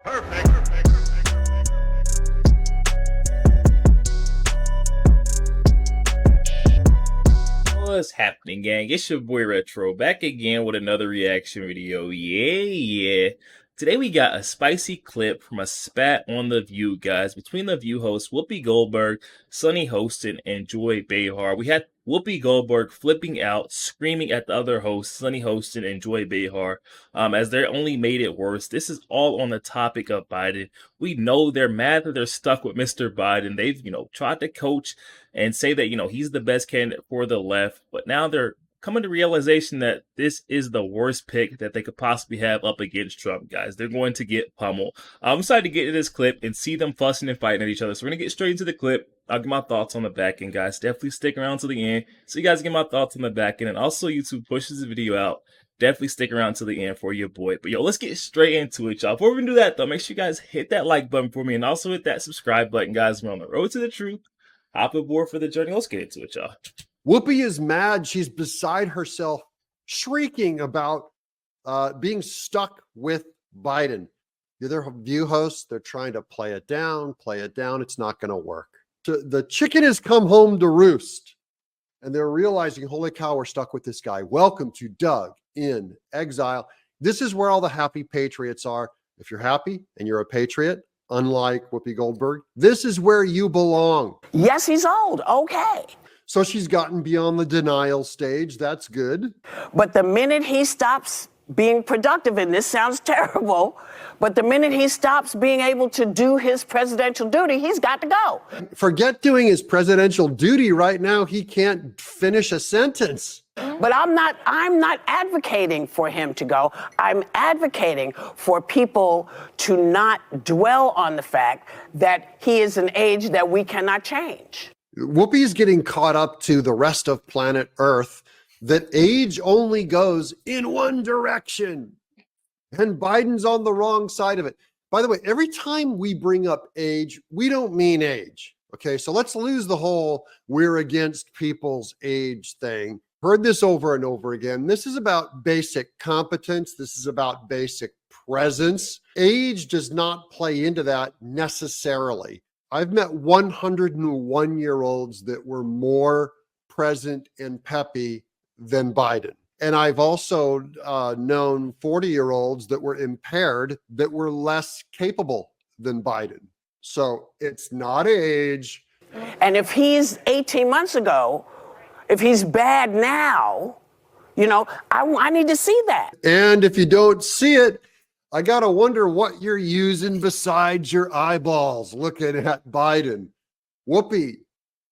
What's happening, gang? It's your boy Retro back again with another reaction video. Yeah. Today we got a spicy clip from a spat on The View, guys, between The View hosts Whoopi Goldberg, Sunny Hostin, and Joy Behar. We had Whoopi Goldberg flipping out, screaming at the other hosts, Sunny Hostin and Joy Behar, as they only made it worse. This is all on the topic of Biden. We know they're mad that they're stuck with Mr. Biden. They've, tried to coach and say that, he's the best candidate for the left, but now they're coming to realization that this is the worst pick that they could possibly have up against Trump, guys. They're going to get pummeled. I'm excited to get to this clip and see them fussing and fighting at each other. So we're going to get straight into the clip. I'll get my thoughts on the back end, guys. Definitely stick around to the end so you guys get my thoughts on the back end. And also, YouTube pushes the video out. Definitely stick around to the end for your boy. But let's get straight into it, y'all. Before we do that, though, make sure you guys hit that like button for me and also hit that subscribe button, guys. We're on the road to the truth. Hop aboard for the journey. Let's get into it, y'all. Whoopi is mad. She's beside herself, shrieking about being stuck with Biden. The other View hosts, they're trying to play it down. It's not going to work. So the chicken has come home to roost, and they're realizing, holy cow, we're stuck with this guy. Welcome to Doug in Exile. This is where all the happy patriots are. If you're happy and you're a patriot, unlike Whoopi Goldberg, this is where you belong. Yes, he's old. Okay. So she's gotten beyond the denial stage. That's good. But the minute he stops being productive, and this sounds terrible, but the minute he stops being able to do his presidential duty, he's got to go. Forget doing his presidential duty right now. He can't finish a sentence. But I'm not advocating for him to go. I'm advocating for people to not dwell on the fact that he is an age that we cannot change. Whoopi is getting caught up to the rest of planet Earth that age only goes in one direction. And Biden's on the wrong side of it. By the way, every time we bring up age, we don't mean age. Okay, so let's lose the whole we're against people's age thing. Heard this over and over again. This is about basic competence. This is about basic presence. Age does not play into that necessarily. I've met 101-year-olds that were more present and peppy than Biden. And I've also known 40-year-olds that were impaired that were less capable than Biden. So it's not age. And if he's 18 months ago, if he's bad now, I need to see that. And if you don't see it, I got to wonder what you're using besides your eyeballs looking at Biden. Whoopi,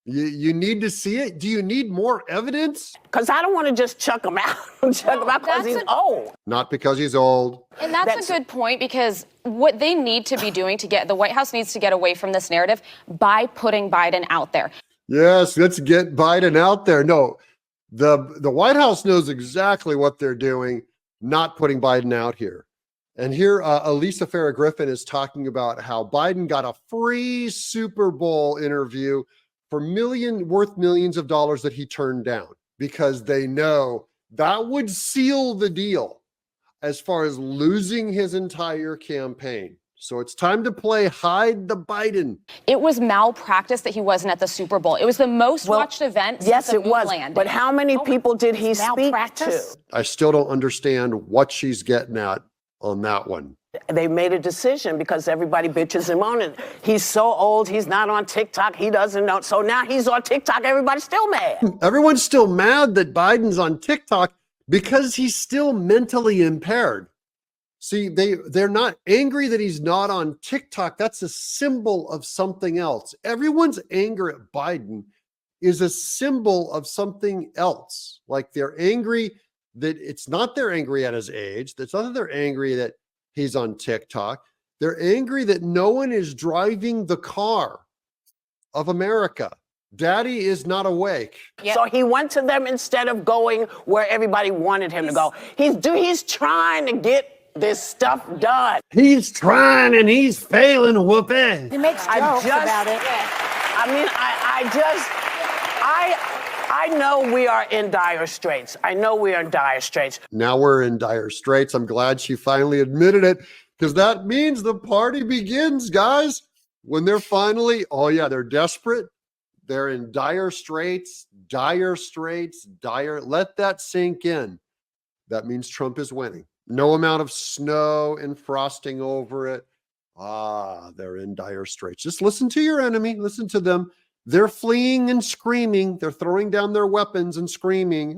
you need to see it? Do you need more evidence? Because I don't want to just chuck him out. Because he's old. Not because he's old. And that's a good point, because what they need to be doing the White House needs to get away from this narrative by putting Biden out there. Yes, let's get Biden out there. No, the White House knows exactly what they're doing, not putting Biden out here. And here, Elisa Farrah Griffin is talking about how Biden got a free Super Bowl interview for worth millions of dollars that he turned down because they know that would seal the deal as far as losing his entire campaign. So it's time to play hide the Biden. It was malpractice that he wasn't at the Super Bowl. It was the most watched event since yes, the it was. landing. But how many people did he speak to? I still don't understand what she's getting at on that one. They made a decision because everybody bitches him on it. He's so old, he's not on TikTok, he doesn't know. So now he's on TikTok, everybody's still mad. Everyone's still mad that Biden's on TikTok because he's still mentally impaired. See, they're not angry that he's not on TikTok. That's a symbol of something else. Everyone's anger at Biden is a symbol of something else. Like they're angry that it's not they're angry at his age. It's not that they're angry that he's on TikTok. They're angry that no one is driving the car of America. Daddy is not awake. Yep. So he went to them instead of going where everybody wanted him to go. He's trying to get this stuff done. He's trying and he's failing, Whoopi. He makes jokes about it. I mean, I know we are in dire straits. I know we are in dire straits. Now we're in dire straits. I'm glad she finally admitted it. because that means the party begins, guys. When they're finally, oh yeah, they're desperate. They're in dire straits, let that sink in. That means Trump is winning. No amount of snow and frosting over it. They're in dire straits. Just listen to your enemy. Listen to them. They're fleeing and screaming. They're throwing down their weapons and screaming,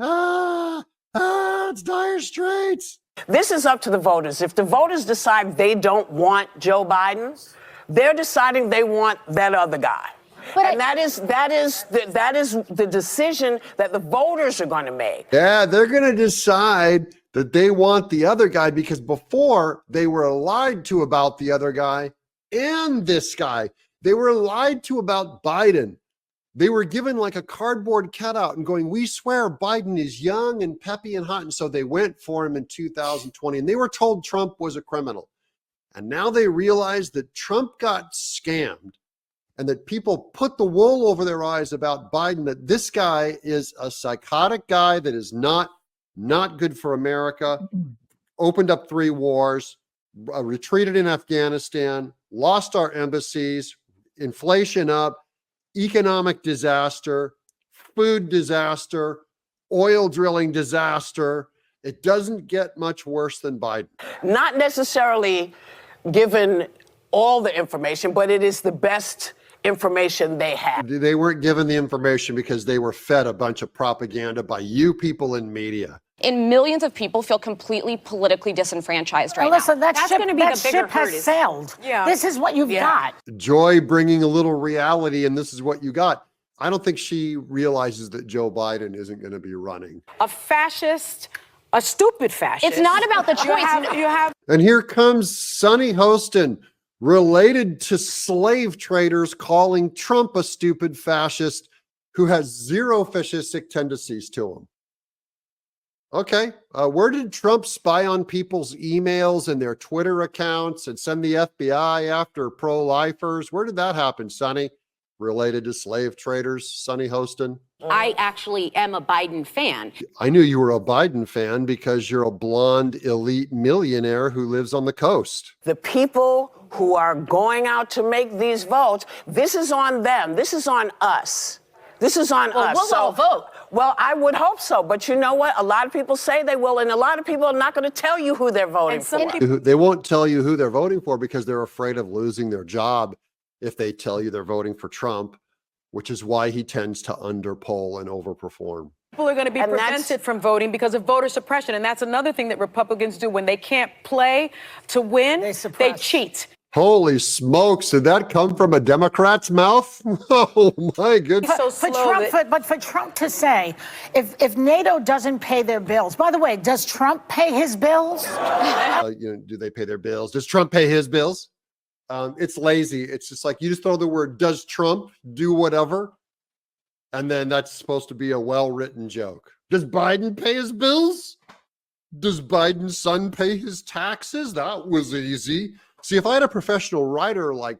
it's dire straits. This is up to the voters. If the voters decide they don't want Joe Biden, they're deciding they want that other guy. And that is the decision that the voters are going to make. Yeah, they're going to decide that they want the other guy, because before they were lied to about the other guy and this guy. They were lied to about Biden. They were given like a cardboard cutout and going, we swear Biden is young and peppy and hot. And so they went for him in 2020, and they were told Trump was a criminal. And now they realize that Trump got scammed, and that people put the wool over their eyes about Biden, that this guy is a psychotic guy that is not good for America, opened up 3 wars, retreated in Afghanistan, lost our embassies, inflation up, economic disaster, food disaster, oil drilling disaster. It doesn't get much worse than Biden. Not necessarily given all the information, but it is the best information they have. They weren't given the information because they were fed a bunch of propaganda by you people in media. And millions of people feel completely politically disenfranchised right listen, now. That's going to be the bigger ship has sailed. Yeah. This is what you've got. Joy bringing a little reality, and this is what you got. I don't think she realizes that Joe Biden isn't going to be running. A fascist, a stupid fascist. It's not about the choice. You have. And here comes Sonny Hostin, related to slave traders, calling Trump a stupid fascist who has 0 fascistic tendencies to him. Okay, where did Trump spy on people's emails and their Twitter accounts and send the FBI after pro-lifers? Where did that happen, Sonny? Related to slave traders, Sonny Hostin? I actually am a Biden fan. I knew you were a Biden fan because you're a blonde elite millionaire who lives on the coast. The people who are going out to make these votes, this is on them. This is on us. This is on us. We'll all vote. Well, I would hope so. But you know what? A lot of people say they will, and a lot of people are not going to tell you who they're voting for. They won't tell you who they're voting for because they're afraid of losing their job if they tell you they're voting for Trump, which is why he tends to underpoll and overperform. People are going to be prevented from voting because of voter suppression. And that's another thing that Republicans do. When they can't play to win, they cheat. Holy smokes, did that come from a Democrat's mouth? Oh my goodness. But for Trump to say, if NATO doesn't pay their bills, by the way, does Trump pay his bills? Do they pay their bills? Does Trump pay his bills? It's lazy. It's just like you just throw the word, does Trump do whatever? And then that's supposed to be a well-written joke. Does Biden pay his bills? Does Biden's son pay his taxes? That was easy. See, if I had a professional writer like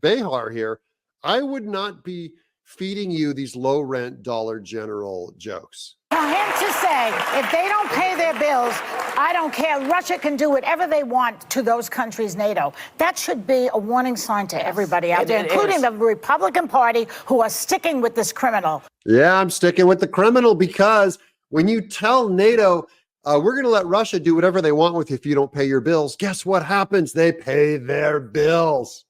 Behar here, I would not be feeding you these low-rent Dollar General jokes. For him to say, if they don't pay their bills, I don't care. Russia can do whatever they want to those countries, NATO. That should be a warning sign to everybody out there, including the Republican Party, who are sticking with this criminal. Yeah, I'm sticking with the criminal because when you tell NATO, we're going to let Russia do whatever they want with you if you don't pay your bills, guess what happens? They pay their bills.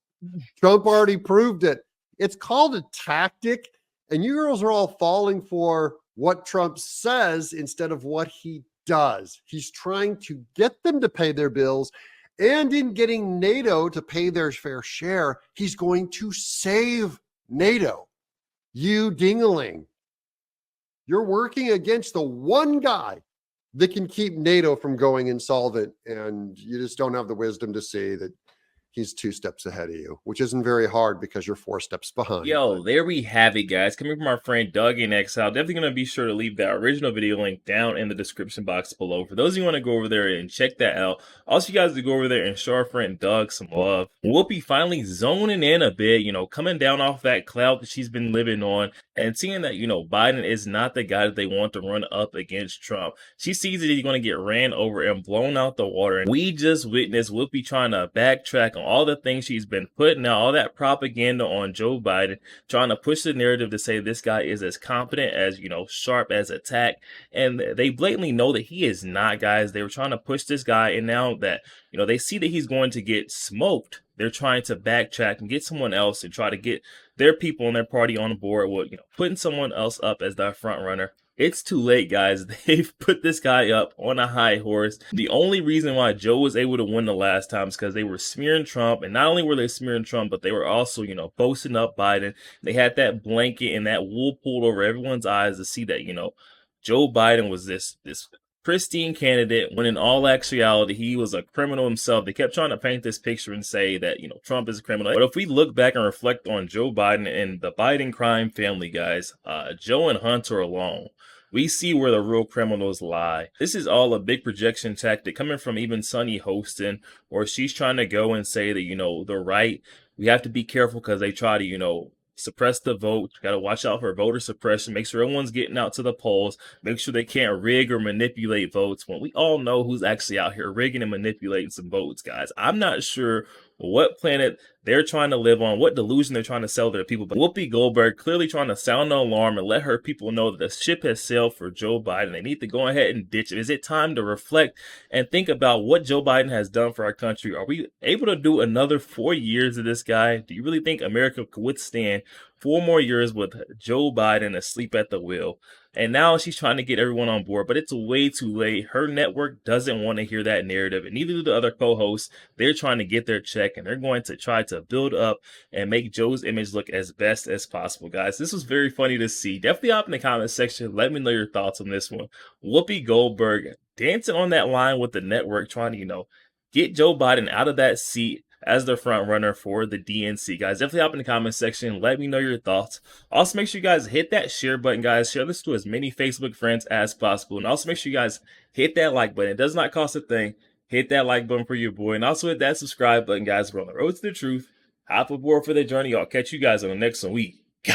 Trump already proved it. It's called a tactic, and you girls are all falling for what Trump says instead of what he does. He's trying to get them to pay their bills, and in getting NATO to pay their fair share, he's going to save NATO. You dingaling. You're working against the one guy that can keep NATO from going insolvent, and you just don't have the wisdom to see that he's 2 steps ahead of you, which isn't very hard because you're 4 steps behind. Yo, there we have it, guys. Coming from our friend Doug in Exile. Definitely going to be sure to leave that original video link down in the description box below. For those of you who want to go over there and check that out. Also, you guys to go over there and show our friend Doug some love. Whoopi finally zoning in a bit, coming down off that cloud that she's been living on and seeing that, Biden is not the guy that they want to run up against Trump. She sees that he's going to get ran over and blown out the water. And we just witnessed Whoopi trying to backtrack on all the things she's been putting out, all that propaganda on Joe Biden, trying to push the narrative to say this guy is as competent as, sharp as attack. And they blatantly know that he is not, guys. They were trying to push this guy. And now that, they see that he's going to get smoked, they're trying to backtrack and get someone else and try to get their people and their party on board with, putting someone else up as their front runner. It's too late, guys. They've put this guy up on a high horse. The only reason why Joe was able to win the last time is because they were smearing Trump. And not only were they smearing Trump, but they were also, boasting up Biden. They had that blanket and that wool pulled over everyone's eyes to see that, Joe Biden was this pristine candidate, when in all actuality, he was a criminal himself. They kept trying to paint this picture and say that, Trump is a criminal. But if we look back and reflect on Joe Biden and the Biden crime family, guys, Joe and Hunter alone, we see where the real criminals lie. This is all a big projection tactic coming from even Sunny Hostin, or she's trying to go and say that, the right, we have to be careful because they try to, suppress the vote. Got to watch out for voter suppression. Make sure everyone's getting out to the polls. Make sure they can't rig or manipulate votes. When we all know who's actually out here rigging and manipulating some votes, guys. I'm not sure what planet they're trying to live on, what delusion they're trying to sell to the people. But Whoopi Goldberg clearly trying to sound the alarm and let her people know that the ship has sailed for Joe Biden. They need to go ahead and ditch it. Is it time to reflect and think about what Joe Biden has done for our country? Are we able to do another 4 years of this guy? Do you really think America could withstand 4 more years with Joe Biden asleep at the wheel? And now she's trying to get everyone on board, but it's way too late. Her network doesn't want to hear that narrative, and neither do the other co-hosts. They're trying to get their check, and they're going to try to build up and make Joe's image look as best as possible, guys. This was very funny to see. Definitely up in the comment section. Let me know your thoughts on this one. Whoopi Goldberg dancing on that line with the network, trying to, get Joe Biden out of that seat as the front runner for the DNC, guys. Definitely hop in the comment section. Let me know your thoughts. Also, make sure you guys hit that share button, guys. Share this to as many Facebook friends as possible. And also make sure you guys hit that like button. It does not cost a thing. Hit that like button for your boy. And also hit that subscribe button, guys. We're on the road to the truth. Hop aboard for the journey. I'll catch you guys on the next one. We go.